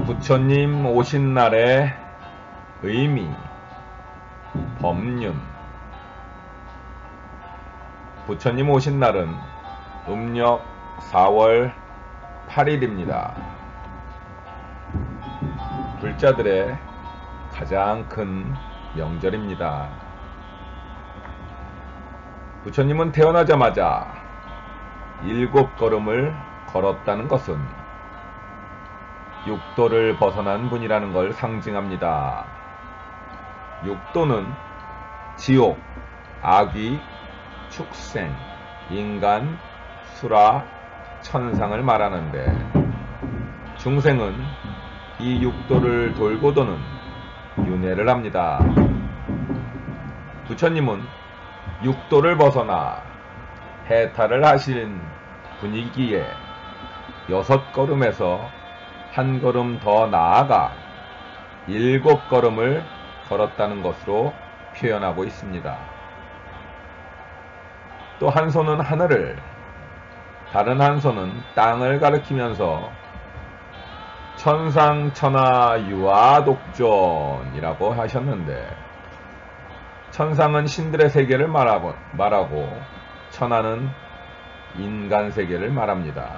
부처님 오신 날의 의미, 법륜. 부처님 오신 날은 음력 4월 8일입니다. 불자들의 가장 큰 명절입니다. 부처님은 태어나자마자 7걸음을 걸었다는 것은 육도를 벗어난 분이라는 걸 상징합니다. 육도는 지옥, 아귀, 축생, 인간, 수라, 천상을 말하는데, 중생은 이 육도를 돌고 도는 윤회를 합니다. 부처님은 육도를 벗어나 해탈을 하신 분이기에 6걸음에서 한 걸음 더 나아가 7걸음을 걸었다는 것으로 표현하고 있습니다. 또 한 손은 하늘을, 다른 한 손은 땅을 가리키면서 천상천하 유아독존이라고 하셨는데, 천상은 신들의 세계를 말하고 천하는 인간 세계를 말합니다.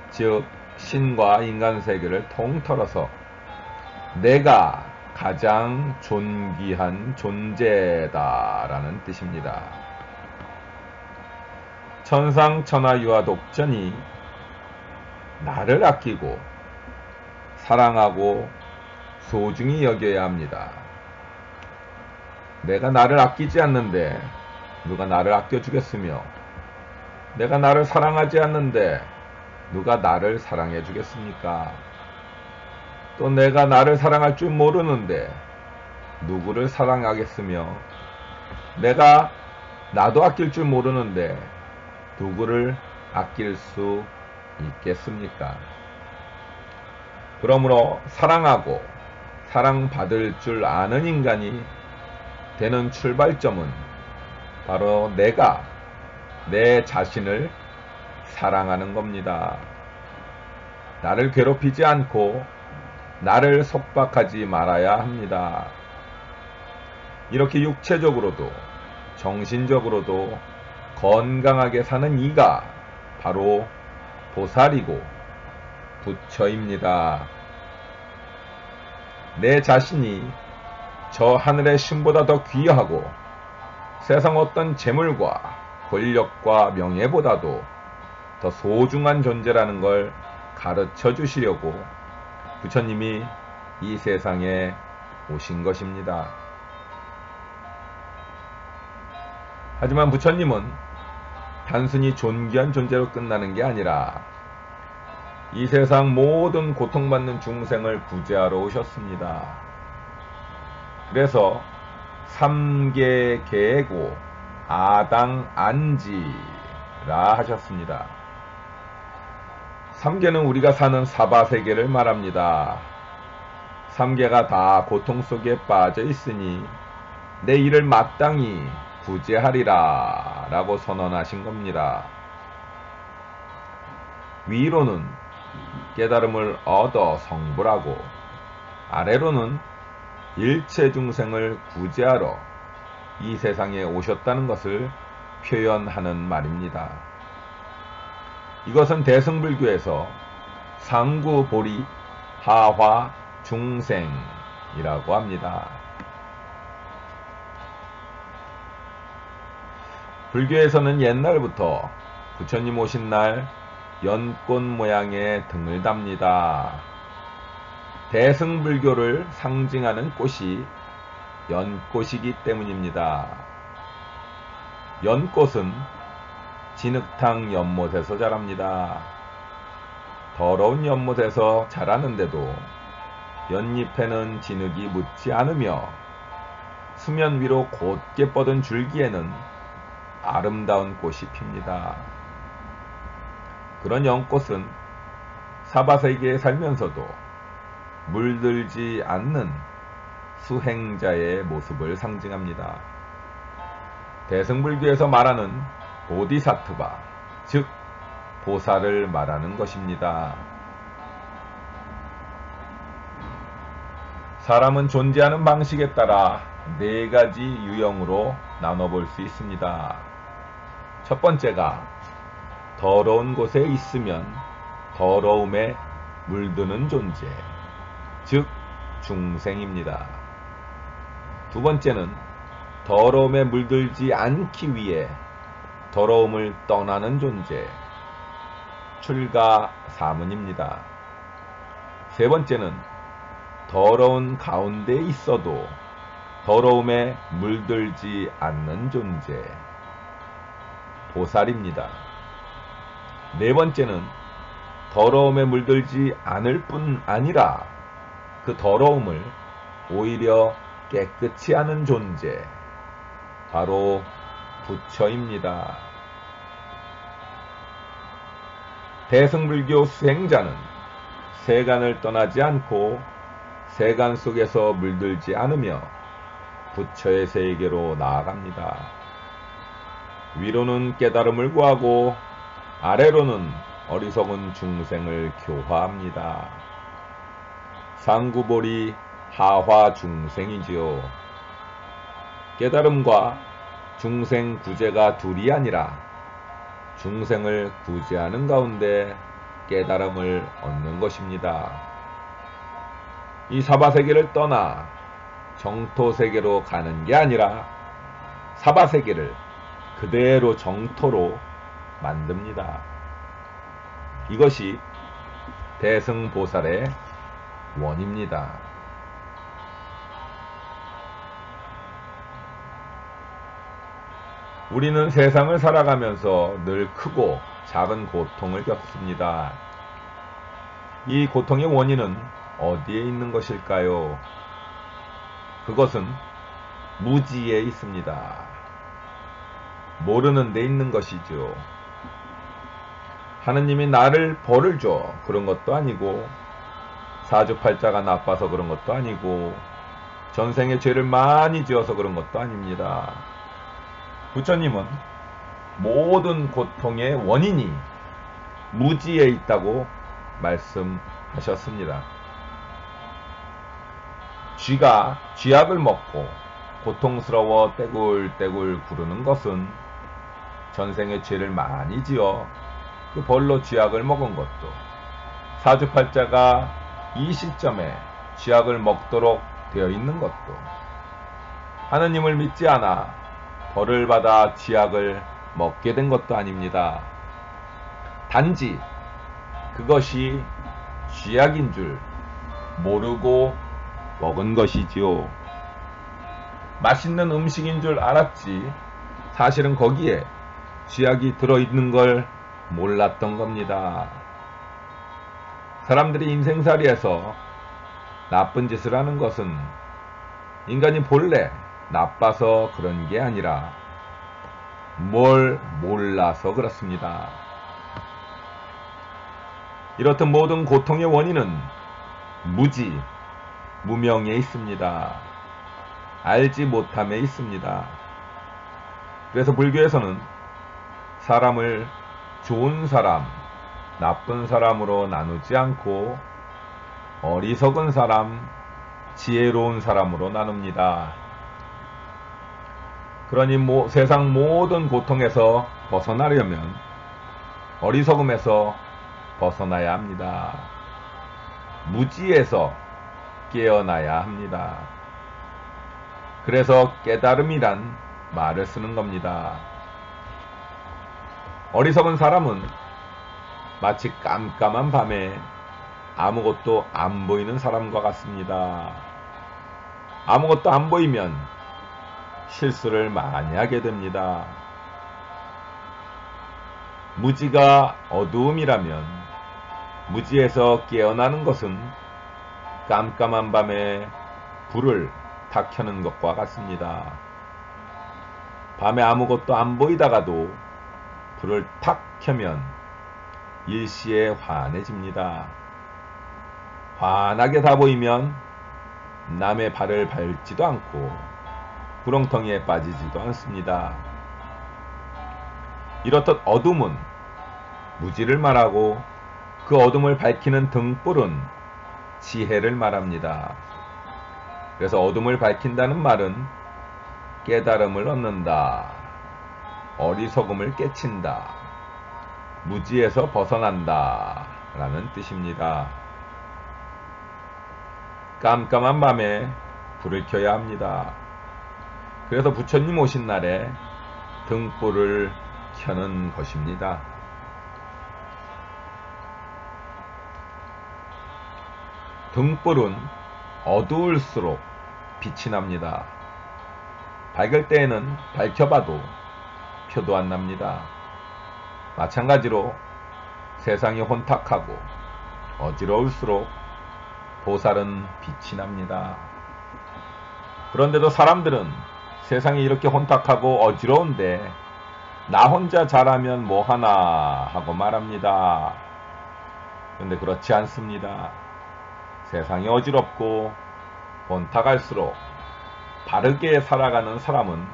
즉 신과 인간 세계를 통틀어서 내가 가장 존귀한 존재다라는 뜻입니다. 천상천하유아독전이 나를 아끼고 사랑하고 소중히 여겨야 합니다. 내가 나를 아끼지 않는데 누가 나를 아껴주겠으며, 내가 나를 사랑하지 않는데 누가 나를 사랑해 주겠습니까? 또 내가 나를 사랑할 줄 모르는데 누구를 사랑하겠으며, 내가 나도 아낄 줄 모르는데 누구를 아낄 수 있겠습니까? 그러므로 사랑하고 사랑받을 줄 아는 인간이 되는 출발점은 바로 내가 내 자신을 사랑하는 겁니다. 나를 괴롭히지 않고 나를 속박하지 말아야 합니다. 이렇게 육체적으로도 정신적으로도 건강하게 사는 이가 바로 보살이고 부처입니다. 내 자신이 저 하늘의 신보다 더 귀하고 세상 어떤 재물과 권력과 명예보다도 더 소중한 존재라는 걸 가르쳐 주시려고 부처님이 이 세상에 오신 것입니다. 하지만 부처님은 단순히 존귀한 존재로 끝나는 게 아니라 이 세상 모든 고통받는 중생을 구제하러 오셨습니다. 그래서 삼계 계고 아당 안지라 하셨습니다. 삼계는 우리가 사는 사바세계를 말합니다. 삼계가 다 고통 속에 빠져 있으니 내 일을 마땅히 구제하리라 라고 선언하신 겁니다. 위로는 깨달음을 얻어 성불하고, 아래로는 일체 중생을 구제하러 이 세상에 오셨다는 것을 표현하는 말입니다. 이것은 대승불교에서 상구보리 하화 중생이라고 합니다. 불교에서는 옛날부터 부처님 오신 날 연꽃 모양의 등을 답니다. 대승불교를 상징하는 꽃이 연꽃이기 때문입니다. 연꽃은 진흙탕 연못에서 자랍니다. 더러운 연못에서 자라는데도 연잎에는 진흙이 묻지 않으며 수면 위로 곧게 뻗은 줄기에는 아름다운 꽃이 핍니다. 그런 연꽃은 사바세계에 살면서도 물들지 않는 수행자의 모습을 상징합니다. 대승불교에서 말하는 보디사트바, 즉 보살을 말하는 것입니다. 사람은 존재하는 방식에 따라 네 가지 유형으로 나눠볼 수 있습니다. 첫 번째가 더러운 곳에 있으면 더러움에 물드는 존재, 즉 중생입니다. 두 번째는 더러움에 물들지 않기 위해 더러움을 떠나는 존재, 출가사문입니다. 세 번째는 더러운 가운데 있어도 더러움에 물들지 않는 존재, 보살입니다. 네 번째는 더러움에 물들지 않을 뿐 아니라 그 더러움을 오히려 깨끗이 하는 존재, 바로 부처입니다. 대승불교 수행자는 세간을 떠나지 않고 세간 속에서 물들지 않으며 부처의 세계로 나아갑니다. 위로는 깨달음을 구하고 아래로는 어리석은 중생을 교화합니다. 상구볼이 하화 중생이지요. 깨달음과 중생 구제가 둘이 아니라 중생을 구제하는 가운데 깨달음을 얻는 것입니다. 이 사바세계를 떠나 정토세계로 가는 게 아니라 사바세계를 그대로 정토로 만듭니다. 이것이 대승보살의 원입니다. 우리는 세상을 살아가면서 늘 크고 작은 고통을 겪습니다. 이 고통의 원인은 어디에 있는 것일까요? 그것은 무지에 있습니다. 모르는 데 있는 것이죠. 하느님이 나를 벌을 줘 그런 것도 아니고, 사주팔자가 나빠서 그런 것도 아니고, 전생에 죄를 많이 지어서 그런 것도 아닙니다. 부처님은 모든 고통의 원인이 무지에 있다고 말씀하셨습니다. 쥐가 쥐약을 먹고 고통스러워 떼굴떼굴 구르는 것은 전생에 죄를 많이 지어 그 벌로 쥐약을 먹은 것도, 사주팔자가 이 시점에 쥐약을 먹도록 되어 있는 것도, 하느님을 믿지 않아 벌을 받아 쥐약을 먹게 된 것도 아닙니다. 단지 그것이 쥐약인 줄 모르고 먹은 것이지요. 맛있는 음식인 줄 알았지 사실은 거기에 쥐약이 들어있는 걸 몰랐던 겁니다. 사람들이 인생살이에서 나쁜 짓을 하는 것은 인간이 본래 나빠서 그런 게 아니라 뭘 몰라서 그렇습니다. 이렇듯 모든 고통의 원인은 무지, 무명에 있습니다. 알지 못함에 있습니다. 그래서 불교에서는 사람을 좋은 사람, 나쁜 사람으로 나누지 않고 어리석은 사람, 지혜로운 사람으로 나눕니다. 그러니 세상 모든 고통에서 벗어나려면 어리석음에서 벗어나야 합니다. 무지에서 깨어나야 합니다. 그래서 깨달음이란 말을 쓰는 겁니다. 어리석은 사람은 마치 깜깜한 밤에 아무것도 안 보이는 사람과 같습니다. 아무것도 안 보이면 실수를 많이 하게 됩니다. 무지가 어두움이라면 무지에서 깨어나는 것은 깜깜한 밤에 불을 탁 켜는 것과 같습니다. 밤에 아무것도 안 보이다가도 불을 탁 켜면 일시에 환해집니다. 환하게 다 보이면 남의 발을 밟지도 않고 구렁텅이에 빠지지도 않습니다. 이렇듯 어둠은 무지를 말하고 그 어둠을 밝히는 등불은 지혜를 말합니다. 그래서 어둠을 밝힌다는 말은 깨달음을 얻는다, 어리석음을 깨친다, 무지에서 벗어난다 라는 뜻입니다. 깜깜한 밤에 불을 켜야 합니다. 그래서 부처님 오신 날에 등불을 켜는 것입니다. 등불은 어두울수록 빛이 납니다. 밝을 때에는 밝혀봐도 표도 안 납니다. 마찬가지로 세상이 혼탁하고 어지러울수록 보살은 빛이 납니다. 그런데도 사람들은 세상이 이렇게 혼탁하고 어지러운데 나 혼자 잘하면 뭐하나 하고 말합니다. 그런데 그렇지 않습니다. 세상이 어지럽고 혼탁할수록 바르게 살아가는 사람은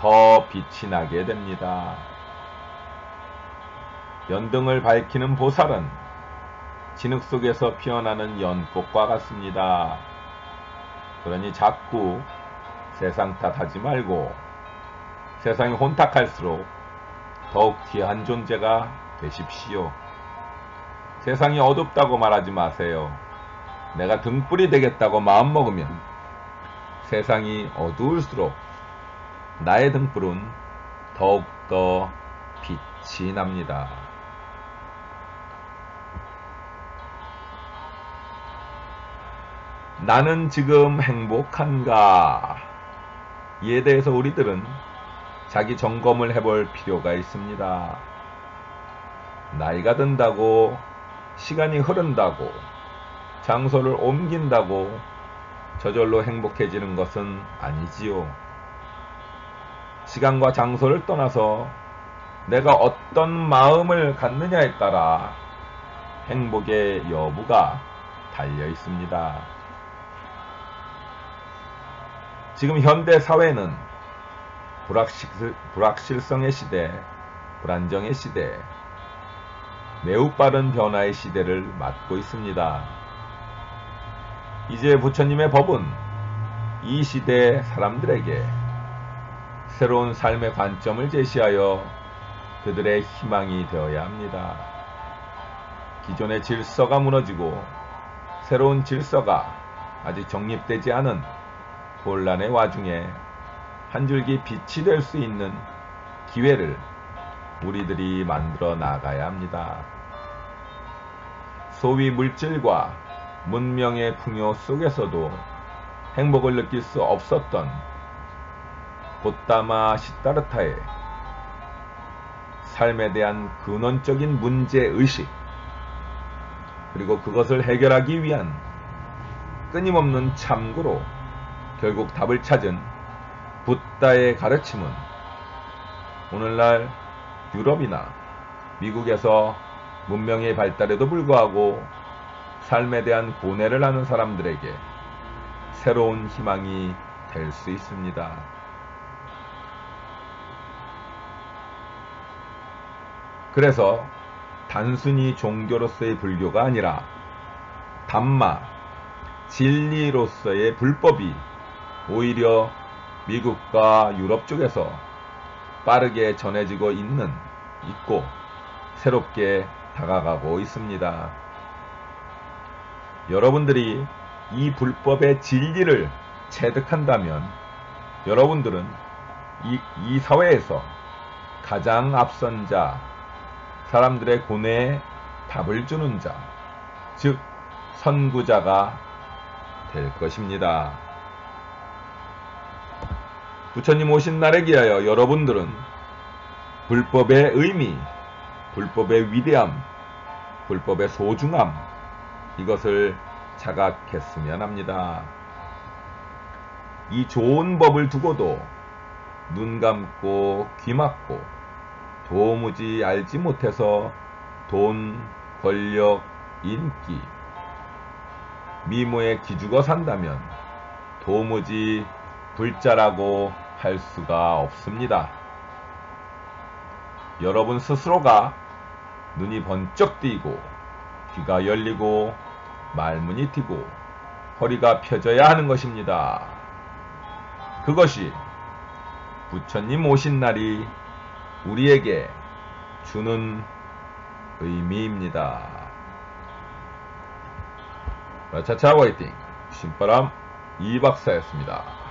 더 빛이 나게 됩니다. 연등을 밝히는 보살은 진흙 속에서 피어나는 연꽃과 같습니다. 그러니 자꾸 세상 탓하지 말고 세상이 혼탁할수록 더욱 귀한 존재가 되십시오. 세상이 어둡다고 말하지 마세요. 내가 등불이 되겠다고 마음먹으면 세상이 어두울수록 나의 등불은 더욱더 빛이 납니다. 나는 지금 행복한가? 이에 대해서 우리들은 자기 점검을 해볼 필요가 있습니다. 나이가 든다고, 시간이 흐른다고, 장소를 옮긴다고 저절로 행복해지는 것은 아니지요. 시간과 장소를 떠나서 내가 어떤 마음을 갖느냐에 따라 행복의 여부가 달려 있습니다. 지금 현대 사회는 불확실성의 시대, 불안정의 시대, 매우 빠른 변화의 시대를 맞고 있습니다. 이제 부처님의 법은 이 시대 사람들에게 새로운 삶의 관점을 제시하여 그들의 희망이 되어야 합니다. 기존의 질서가 무너지고 새로운 질서가 아직 정립되지 않은 혼란의 와중에 한 줄기 빛이 될 수 있는 기회를 우리들이 만들어 나가야 합니다. 소위 물질과 문명의 풍요 속에서도 행복을 느낄 수 없었던 고타마 시타르타의 삶에 대한 근원적인 문제의식, 그리고 그것을 해결하기 위한 끊임없는 참고로 결국 답을 찾은 붓다의 가르침은 오늘날 유럽이나 미국에서 문명의 발달에도 불구하고 삶에 대한 고뇌를 하는 사람들에게 새로운 희망이 될 수 있습니다. 그래서 단순히 종교로서의 불교가 아니라 담마, 진리로서의 불법이 오히려 미국과 유럽 쪽에서 빠르게 전해지고 있고 새롭게 다가가고 있습니다. 여러분들이 이 불법의 진리를 체득한다면 여러분들은 이 사회에서 가장 앞선 자, 사람들의 고뇌에 답을 주는 자, 즉 선구자가 될 것입니다. 부처님 오신 날에 기하여 여러분들은 불법의 의미, 불법의 위대함, 불법의 소중함, 이것을 자각했으면 합니다. 이 좋은 법을 두고도 눈 감고 귀 막고 도무지 알지 못해서 돈, 권력, 인기, 미모에 기죽어 산다면 도무지 불자라고 할 수가 없습니다. 여러분 스스로가 눈이 번쩍 뜨이고 귀가 열리고 말문이 트고 허리가 펴져야 하는 것입니다. 그것이 부처님 오신 날이 우리에게 주는 의미입니다. 라차차 화이팅! 신바람 이박사였습니다.